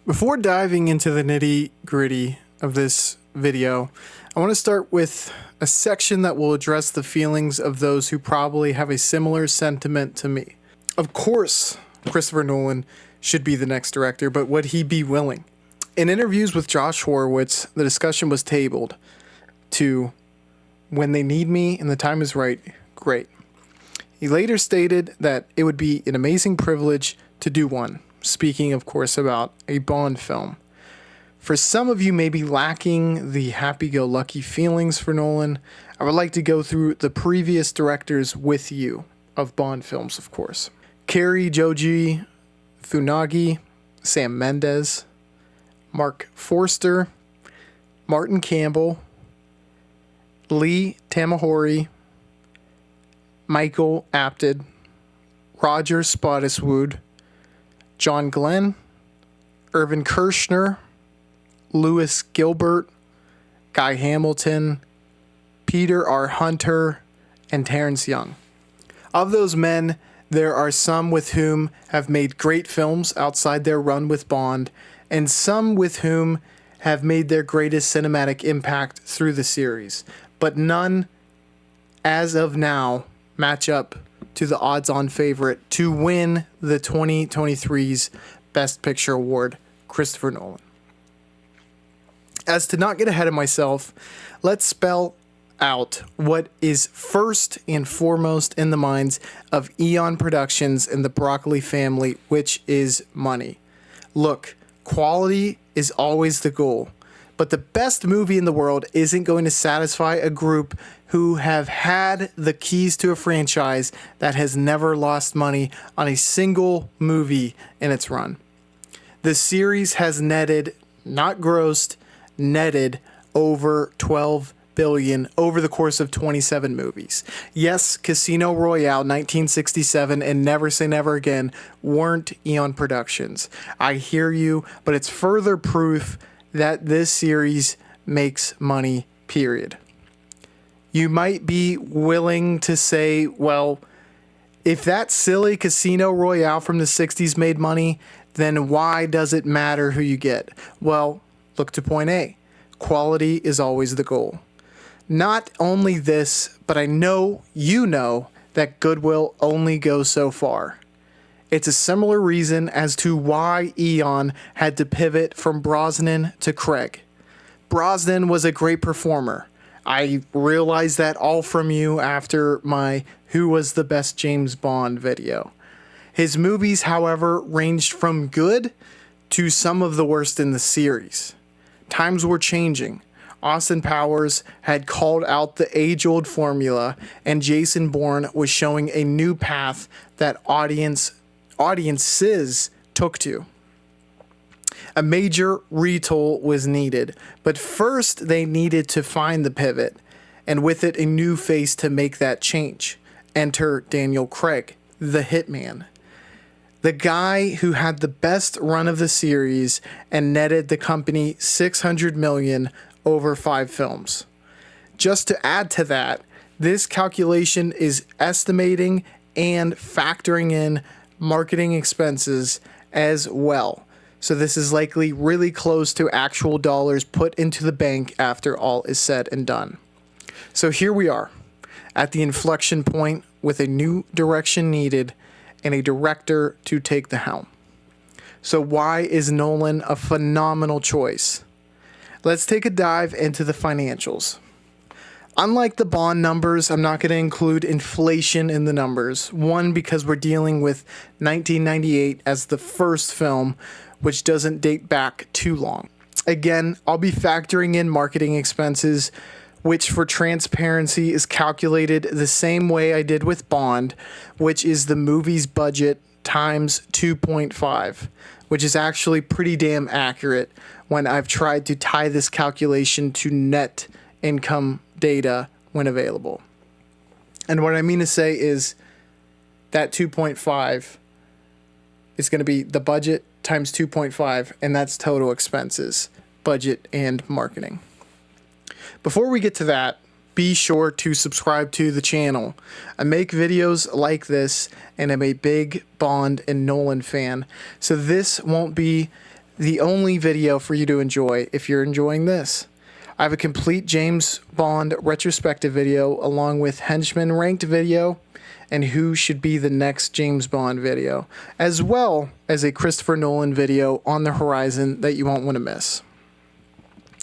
Before diving into the nitty-gritty of this video, I want to start with a section that will address the feelings of those who probably have a similar sentiment to me. Of course, Christopher Nolan should be the next director, but would he be willing? In interviews with Josh Horowitz, the discussion was tabled to "When they need me and the time is right, great." He later stated that it would be an amazing privilege to do one, speaking, of course, about a Bond film. For some of you may be lacking the happy-go-lucky feelings for Nolan, I would like to go through the previous directors with you, of Bond films, of course. Cary Joji Funagi, Sam Mendes, Mark Forster, Martin Campbell, Lee Tamahori, Michael Apted, Roger Spottiswoode, John Glenn, Irvin Kershner, Lewis Gilbert, Guy Hamilton, Peter R. Hunter, and Terrence Young. Of those men, there are some with whom have made great films outside their run with Bond, and some with whom have made their greatest cinematic impact through the series, but none, as of now, match up to the odds-on favorite to win the 2023's Best Picture Award, Christopher Nolan. As to not get ahead of myself, let's spell out what is first and foremost in the minds of Eon Productions and the Broccoli family, which is money. Look, quality is always the goal, but the best movie in the world isn't going to satisfy a group who have had the keys to a franchise that has never lost money on a single movie in its run. The series has netted, not grossed, netted over $12 billion over the course of 27 movies. Yes, Casino Royale, 1967, and Never Say Never Again weren't Eon Productions. I hear you, but it's further proof that this series makes money, period. You might be willing to say, well, if that silly Casino Royale from the 60s made money, then why does it matter who you get? Well, look to point A. Quality is always the goal. Not only this, but I know you know that goodwill only goes so far. It's a similar reason as to why Eon had to pivot from Brosnan to Craig. Brosnan was a great performer. I realized that all from you after my Who Was the Best James Bond video. His movies, however, ranged from good to some of the worst in the series. Times were changing. Austin Powers had called out the age-old formula, and Jason Bourne was showing a new path that audiences took to. A major retool was needed, but first they needed to find the pivot, and with it a new face to make that change. Enter Daniel Craig, the Hitman. The guy who had the best run of the series and netted the company $600 million over 5 films. Just to add to that, this calculation is estimating and factoring in marketing expenses as well. So this is likely really close to actual dollars put into the bank after all is said and done. So here we are at the inflection point with a new direction needed and a director to take the helm. So why is Nolan a phenomenal choice? Let's take a dive into the financials. Unlike the Bond numbers, I'm not going to include inflation in the numbers. One, because we're dealing with 1998 as the first film, which doesn't date back too long. Again, I'll be factoring in marketing expenses, which for transparency is calculated the same way I did with Bond, which is the movie's budget times 2.5, which is actually pretty damn accurate when I've tried to tie this calculation to net income data when available. And what I mean to say is that 2.5 is going to be the budget times 2.5, and that's total expenses, budget and marketing. Before we get to that, be sure to subscribe to the channel. I make videos like this, and I'm a big Bond and Nolan fan, so this won't be the only video for you to enjoy if you're enjoying this. I have a complete James Bond retrospective video along with henchman ranked video and who should be the next James Bond video, as well as a Christopher Nolan video on the horizon that you won't want to miss.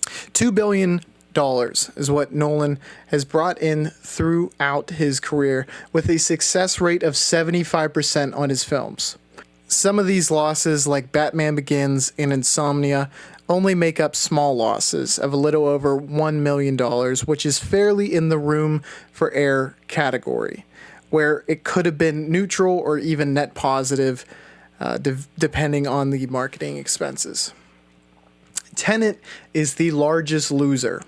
$2 billion is what Nolan has brought in throughout his career, with a success rate of 75% on his films. Some of these losses, like Batman Begins and Insomnia, only make up small losses of a little over $1 million, which is fairly in the room for error category, where it could have been neutral or even net positive, depending on the marketing expenses. Tenet is the largest loser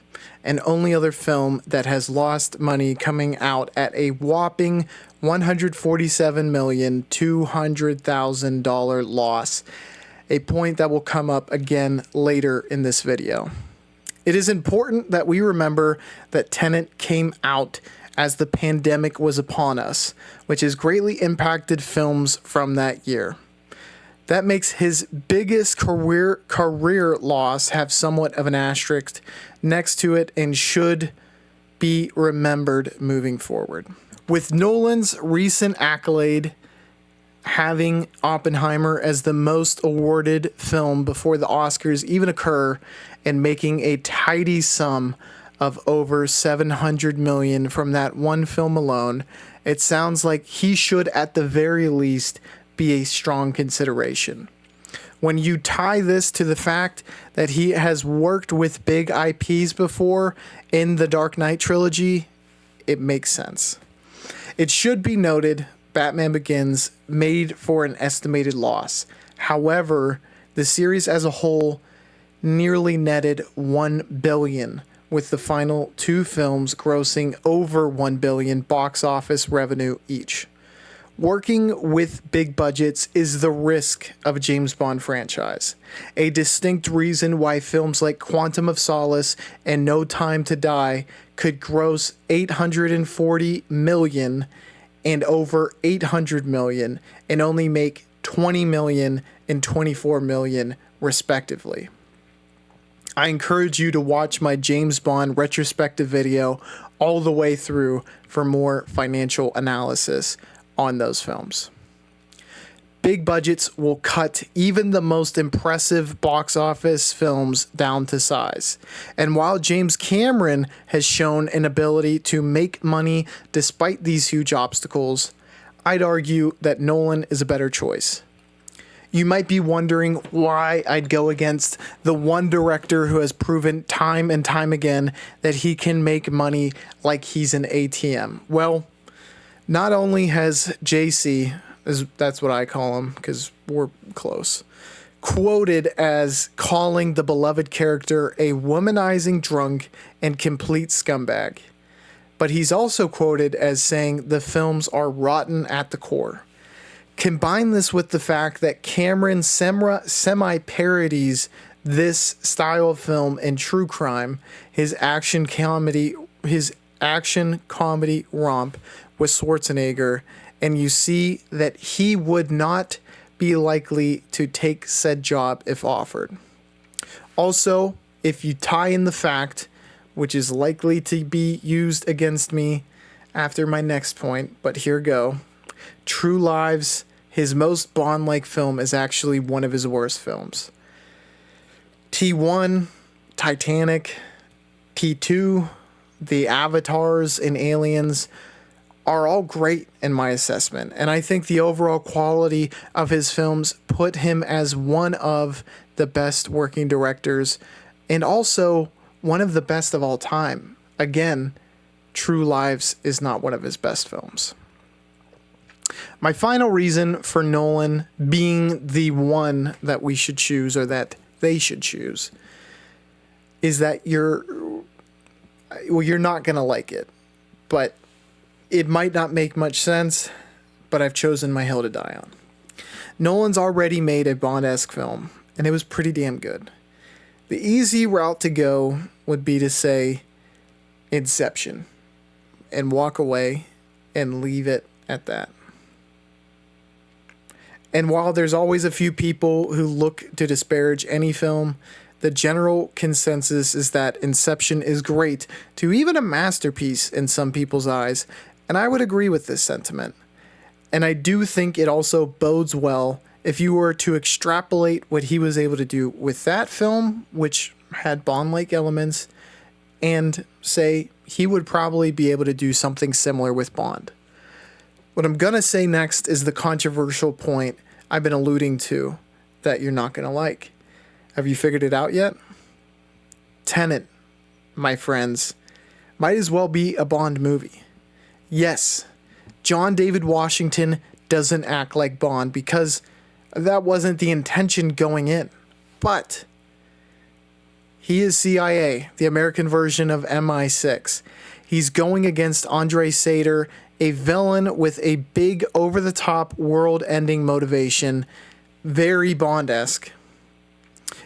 and only other film that has lost money, coming out at a whopping $147,200,000 loss, a point that will come up again later in this video. It is important that we remember that Tenet came out as the pandemic was upon us, which has greatly impacted films from that year. That makes his biggest career loss have somewhat of an asterisk next to it and should be remembered moving forward. With Nolan's recent accolade having Oppenheimer as the most awarded film before the Oscars even occur, and making a tidy sum of over $700 million from that one film alone, it sounds like he should at the very least be a strong consideration. When you tie this to the fact that he has worked with big IPs before in the Dark Knight trilogy, it makes sense. It should be noted, Batman Begins made for an estimated loss. However, the series as a whole nearly netted $1 billion, with the final two films grossing over $1 billion box office revenue each. Working with big budgets is the risk of a James Bond franchise, a distinct reason why films like Quantum of Solace and No Time to Die could gross $840 million and over $800 million and only make $20 million and $24 million respectively. I encourage you to watch my James Bond retrospective video all the way through for more financial analysis on those films. Big budgets will cut even the most impressive box office films down to size. And while James Cameron has shown an ability to make money despite these huge obstacles, I'd argue that Nolan is a better choice. You might be wondering why I'd go against the one director who has proven time and time again that he can make money like he's an ATM. Well, not only has JC, that's what I call him because we're close, quoted as calling the beloved character a womanizing drunk and complete scumbag, but he's also quoted as saying the films are rotten at the core. Combine this with the fact that Cameron semi-parodies this style of film in True Crime, his action comedy romp with Schwarzenegger, and you see that he would not be likely to take said job if offered. Also, if you tie in the fact, which is likely to be used against me after my next point, but here go. True Lives, his most Bond-like film, is actually one of his worst films. T1, Titanic, T2, the Avatars and Aliens are all great in my assessment, and I think the overall quality of his films put him as one of the best working directors and also one of the best of all time. Again, True Lives is not one of his best films. My final reason for Nolan being the one that we should choose, or that they should choose, is that you're not going to like it, but it might not make much sense, but I've chosen my hill to die on. Nolan's already made a Bond-esque film, and it was pretty damn good. The easy route to go would be to say Inception and walk away and leave it at that. And while there's always a few people who look to disparage any film, the general consensus is that Inception is great to even a masterpiece in some people's eyes, and I would agree with this sentiment. And I do think it also bodes well if you were to extrapolate what he was able to do with that film, which had Bond-like elements, and say he would probably be able to do something similar with Bond. What I'm going to say next is the controversial point I've been alluding to that you're not going to like. Have you figured it out yet? Tenet, my friends, might as well be a Bond movie. Yes, John David Washington doesn't act like Bond because that wasn't the intention going in. But he is CIA, the American version of MI6. He's going against Andre Sator, a villain with a big, over-the-top, world-ending motivation, very Bond-esque.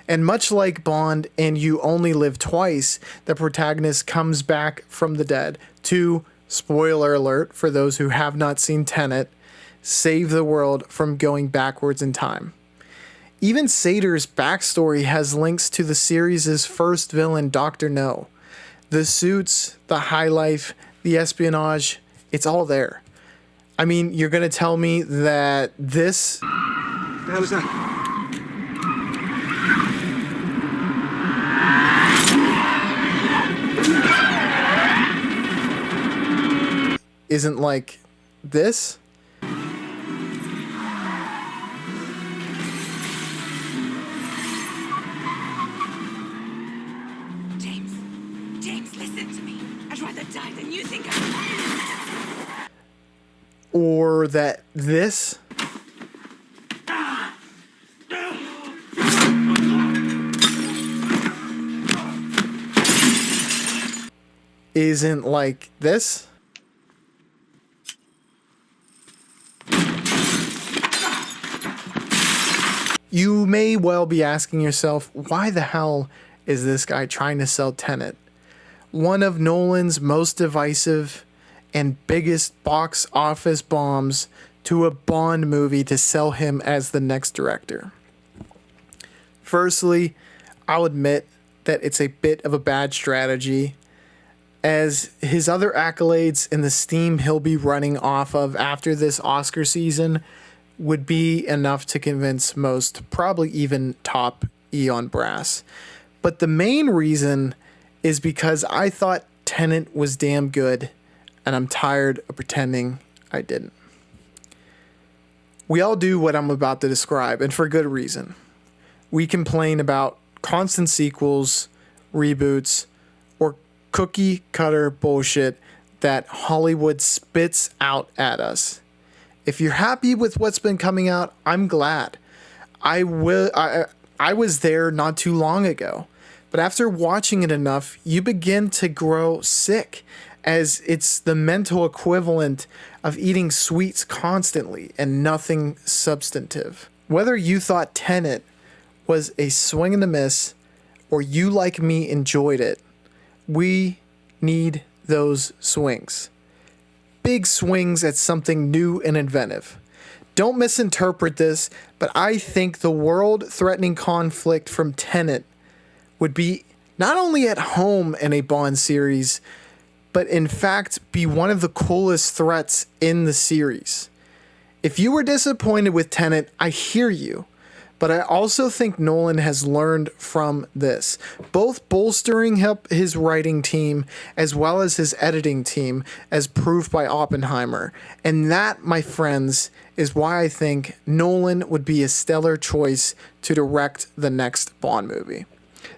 And much like Bond and You Only Live Twice, the protagonist comes back from the dead to, spoiler alert for those who have not seen Tenet, save the world from going backwards in time. Even Sator's backstory has links to the series' first villain, Dr. No. The suits, the high life, the espionage, it's all there. I mean, you're going to tell me that this... What the hell is that? Isn't like this? James, listen to me. I'd rather die than you think Or that this? Isn't like this? You may well be asking yourself, why the hell is this guy trying to sell Tenet? One of Nolan's most divisive and biggest box office bombs to a Bond movie to sell him as the next director. Firstly, I'll admit that it's a bit of a bad strategy, as his other accolades and the steam he'll be running off of after this Oscar season would be enough to convince most, probably even top Eon brass. But the main reason is because I thought Tenet was damn good, and I'm tired of pretending I didn't. We all do what I'm about to describe, and for good reason. We complain about constant sequels, reboots, or cookie cutter bullshit that Hollywood spits out at us. If you're happy with what's been coming out, I'm glad. I was there not too long ago. But after watching it enough, you begin to grow sick, as it's the mental equivalent of eating sweets constantly and nothing substantive. Whether you thought Tenet was a swing and a miss, or you like me enjoyed it, we need those swings. Big swings at something new and inventive. Don't misinterpret this, but I think the world-threatening conflict from Tenet would be not only at home in a Bond series, but in fact be one of the coolest threats in the series. If you were disappointed with Tenet, I hear you, but I also think Nolan has learned from this, both bolstering his writing team as well as his editing team, as proved by Oppenheimer. And that, my friends, is why I think Nolan would be a stellar choice to direct the next Bond movie.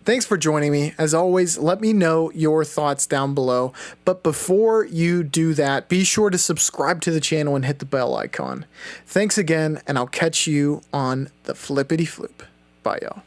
Thanks for joining me. As always, let me know your thoughts down below. But before you do that, be sure to subscribe to the channel and hit the bell icon. Thanks again, and I'll catch you on the flippity floop. Bye, y'all.